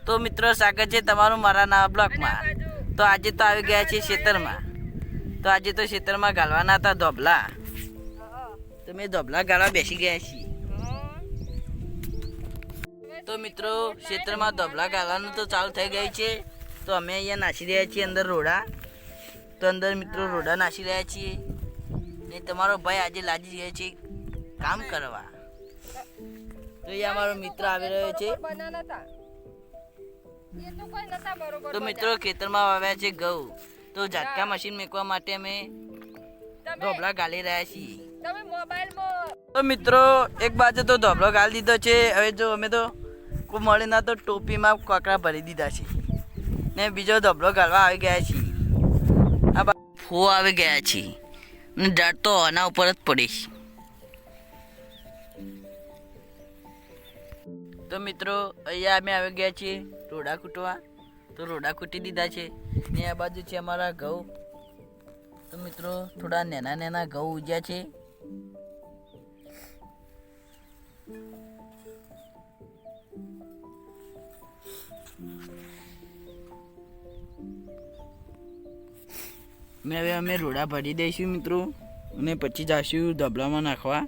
તો મિત્રો સ્વાગત છે તમારું મારા નવા બ્લોગમાં. તો આજે તો આવી ગયા છીએ ખેતરમાં. તો આજે તો ખેતરમાં ગાળવાના હતા ધોબલા. તો મેં ધોબલા ગાળવા બેસી ગયા છીએ. તો મિત્રો ખેતરમાં ધોબલા ગાળવાનું તો ચાલુ થઈ ગઈ છે. તો અમે અહીંયા નાસી રહ્યા છીએ અંદર રોડા. તો અંદર મિત્રો રોડા નાસી રહ્યા છીએ ને તમારો ભાઈ આજે લાગી ગયા છે કામ કરવા. તો અહીંયા અમારો મિત્ર આવી રહ્યો છે. તો મિત્રો ખેતરમાં વાવ્યા છે ઘઉં. તો ઝાટકા મશીન મેકવા માટે અમે ધોબલા ગાળી રહ્યા છીએ. તો મિત્રો એક બાજુ તો ધોબલો ગાળી દીધો છે. હવે જો અમે તો કોઈ મળે ના તો ટોપીમાં કોકરા ભરી દીધા છે ને બીજો ધોબલો ગાળવા આવી ગયા છીએ. આ ફો આવી ગયા છે ને ઝાડ તો આના ઉપર જ પડી છે. તો મિત્રો અહીંયા અમે આવી ગયા છીએ રોડા કૂટવા. તો રોડા કૂટી દીધા છે ને આ બાજુ છે અમારા ઘઉં. તો મિત્રો થોડા નાના નાના ઘઉં ઉજ્યા છે. હવે અમે રોડા ભરી દઈશું મિત્રો અને પછી જઈશું ધોબલામાં નાખવા.